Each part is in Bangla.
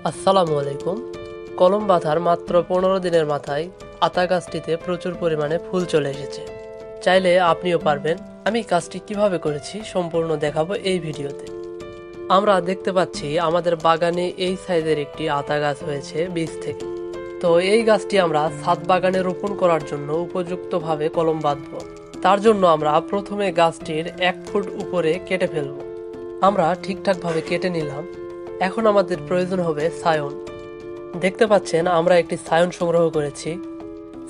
আসসালামু আলাইকুম। কলম বাঁধার মাত্র 15 দিনের মাথায় আতা গাছটিতে প্রচুর পরিমাণে ফুল চলে এসেছে। চাইলে আপনিও পারবেন। আমি কাজটি কিভাবে করেছি সম্পূর্ণ দেখাবো এই ভিডিওতে। আমরা দেখতে পাচ্ছি আমাদের বাগানে এই সাইজের একটি আতা গাছ হয়েছে বীজ থেকে। তো এই গাছটি আমরা ছাদ বাগানে রোপণ করার জন্য উপযুক্তভাবে কলম বাঁধব। তার জন্য আমরা প্রথমে গাছটির 1 ফুট উপরে কেটে ফেলব। আমরা ঠিকঠাকভাবে কেটে নিলাম। এখন আমাদের প্রয়োজন হবে সায়ন। দেখতে পাচ্ছেন আমরা একটি সায়ন সংগ্রহ করেছি।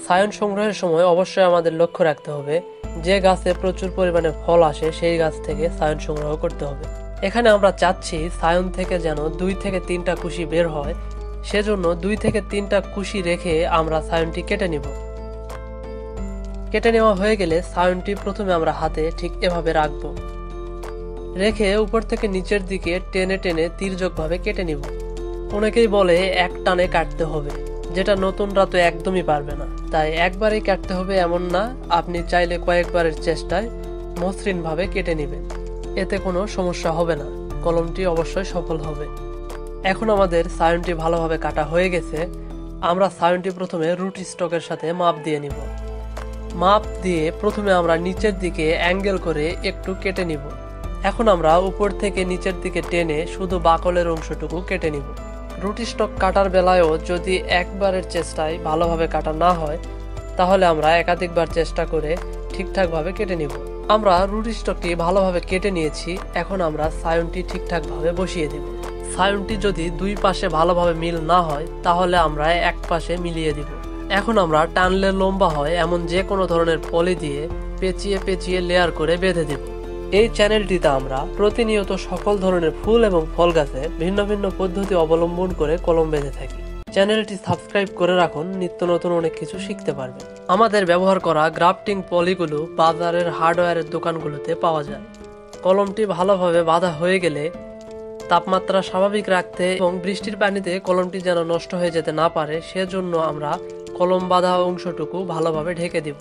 সায়ন সংগ্রহের সময় অবশ্যই আমাদের লক্ষ্য রাখতে হবে যে গাছে প্রচুর পরিমাণে ফল আসে সেই গাছ থেকে সায়ন সংগ্রহ করতে হবে। এখানে আমরা চাচ্ছি সায়ন থেকে যেন 2 থেকে 3টা কুশি বের হয়, সেজন্য 2 থেকে 3টা কুশি রেখে আমরা সায়নটি কেটে নিব। কেটে নেওয়া হয়ে গেলে সায়নটি প্রথমে আমরা হাতে ঠিক এভাবে রাখবো, রেখে উপর থেকে নিচের দিকে টেনে টেনে তির্যকভাবে কেটে নিব। অনেকেই বলে এক টানে কাটতে হবে, যেটা নতুনরা তো একদমই পারবে না, তাই একবারেই কাটতে হবে এমন না, আপনি চাইলে কয়েকবারের চেষ্টায় মসৃণভাবে কেটে নেবেন, এতে কোনো সমস্যা হবে না, কলমটি অবশ্যই সফল হবে। এখন আমাদের সায়নটি ভালোভাবে কাটা হয়ে গেছে। আমরা সায়নটি প্রথমে রুট স্টকের সাথে মাপ দিয়ে নিব। মাপ দিয়ে প্রথমে আমরা নিচের দিকে অ্যাঙ্গেল করে একটু কেটে নিব। এখন আমরা উপর থেকে নিচের দিকে টেনে শুধু বাকলের অংশটুকু কেটে নিব। রুটি স্টক কাটার বেলায়ও যদি একবারের চেষ্টায় ভালোভাবে কাটা না হয়, তাহলে আমরা একাধিকবার চেষ্টা করে ঠিকঠাকভাবে কেটে নিব। আমরা রুটি স্টকটি ভালোভাবে কেটে নিয়েছি। এখন আমরা সায়নটি ঠিকঠাকভাবে বসিয়ে দেব। সায়নটি যদি দুই পাশে ভালোভাবে মিল না হয়, তাহলে আমরা এক পাশে মিলিয়ে দিব। এখন আমরা টানলে লম্বা হয় এমন যে কোনো ধরনের পলি দিয়ে পেঁচিয়ে পেঁচিয়ে লেয়ার করে বেঁধে দেব। এই চ্যানেলটিতে আমরা প্রতিনিয়ত সকল ধরনের ফুল এবং ফল গাছে ভিন্ন ভিন্ন পদ্ধতি অবলম্বন করে কলম বেঁধে থাকি। চ্যানেলটি সাবস্ক্রাইব করে রাখুন, নিত্য নতুন অনেক কিছু শিখতে পারবেন। আমাদের ব্যবহার করা গ্রাফটিং পলিগুলো বাজারের হার্ডওয়্যারের দোকানগুলোতে পাওয়া যায়। কলমটি ভালোভাবে বাঁধা হয়ে গেলে তাপমাত্রা স্বাভাবিক রাখতে এবং বৃষ্টির পানিতে কলমটি যেন নষ্ট হয়ে যেতে না পারে, সেজন্য আমরা কলম বাঁধা অংশটুকু ভালোভাবে ঢেকে দিব।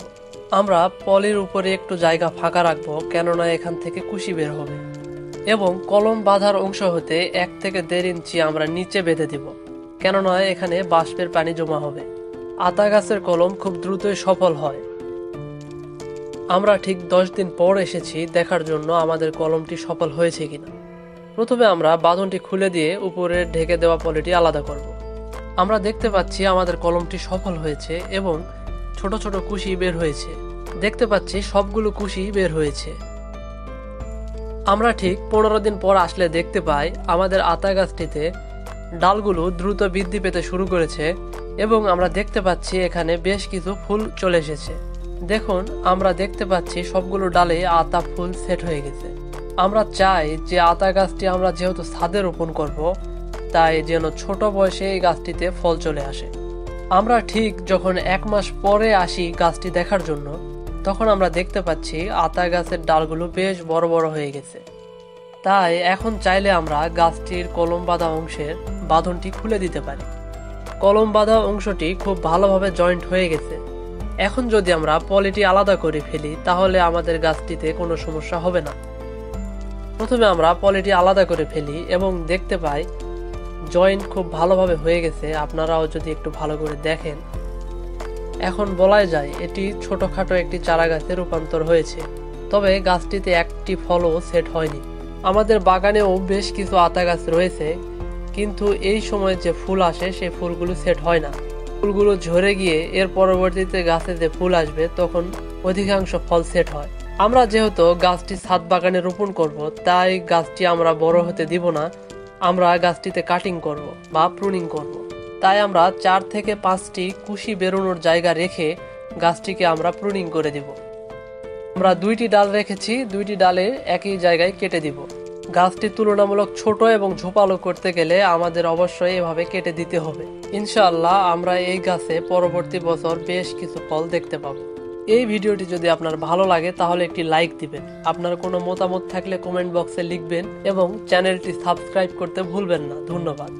আমরা পলির উপরে একটু জায়গা ফাঁকা রাখবো, কেননা এখান থেকে কুশি বের হবে, এবং কলম বাঁধার অংশ হতে 1 থেকে 1.5 ইঞ্চি আমরা নিচে বেঁধে দিব, কেননা এখানে বাষ্পের পানি জমা হবে। আতা গাছের কলম খুব দ্রুতই সফল হয়। আমরা ঠিক 10 দিন পর এসেছি দেখার জন্য আমাদের কলমটি সফল হয়েছে কিনা। প্রথমে আমরা বাঁধনটি খুলে দিয়ে উপরে ঢেকে দেওয়া পলিটি আলাদা করব। আমরা দেখতে পাচ্ছি আমাদের কলমটি সফল হয়েছে এবং ছোট ছোট কুশি বের হয়েছে। দেখতে পাচ্ছি সবগুলো কুশি বের হয়েছে। আমরা ঠিক 15 দিন পর আসলে দেখতে পাই আমাদের আতা গাছটিতে ডালগুলো দ্রুত বৃদ্ধি পেতে শুরু করেছে এবং আমরা দেখতে পাচ্ছি এখানে বেশ কিছু ফুল চলে এসেছে। দেখুন, আমরা দেখতে পাচ্ছি সবগুলো ডালে আতা ফুল সেট হয়ে গেছে। আমরা চাই যে আতা গাছটি আমরা যেহেতু ছাদে রোপণ করব, তাই যেন ছোট বয়সে এই গাছটিতে ফল চলে আসে। আমরা ঠিক যখন 1 মাস পরে আসি গাছটি দেখার জন্য, তখন আমরা দেখতে পাচ্ছি আতা গাছের ডালগুলো বেশ বড় বড় হয়ে গেছে। তাই এখন চাইলে আমরা গাছটির কলম বাঁধা অংশের বাঁধনটি খুলে দিতে পারি। কলম বাঁধা অংশটি খুব ভালোভাবে জয়েন্ট হয়ে গেছে। এখন যদি আমরা পলিটি আলাদা করে ফেলি, তাহলে আমাদের গাছটিতে কোনো সমস্যা হবে না। প্রথমে আমরা পলিটি আলাদা করে ফেলি এবং দেখতে পাই জয়েন্ট খুব ভালোভাবে হয়ে গেছে। আপনারাও যদি একটু ভালো করে দেখেন, এখন বলাই যায় এটি ছোটখাটো একটি চারা গাছে রূপান্তর হয়েছে, তবে গাছটিতে একটি ফলও সেট হয়নি। আমাদের বাগানেও বেশ কিছু আতা গাছ রয়েছে, কিন্তু এই সময় যে ফুল আসে সেই ফুলগুলো সেট হয় না। ফুলগুলো ঝরে গিয়ে এর পরবর্তীতে গাছে যে ফুল আসবে তখন অধিকাংশ ফল সেট হয়। আমরা যেহেতু গাছটি ছাদ বাগানে রোপণ করব, তাই গাছটি আমরা বড় হতে দিব না। আমরা গাছটিতে কাটিং করব বা প্রুনিং করব। তাই আমরা 4 থেকে 5টি কুশি বেরোনোর জায়গা রেখে গাছটিকে আমরা প্রুনিং করে দিব। আমরা 2টি ডাল রেখেছি, 2টি ডালে একই জায়গায় কেটে দিব। গাছটি তুলনামূলক ছোট এবং ঝোপালো করতে গেলে আমাদের অবশ্যই এভাবে কেটে দিতে হবে। ইনশাআল্লাহ আমরা এই গাছে পরবর্তী বছর বেশ কিছু ফল দেখতে পাবো। এই ভিডিওটি যদি আপনার ভালো লাগে তাহলে একটি লাইক দিবেন। আপনার কোনো মতামত থাকলে কমেন্ট বক্সে লিখবেন এবং চ্যানেলটি সাবস্ক্রাইব করতে ভুলবেন না। ধন্যবাদ।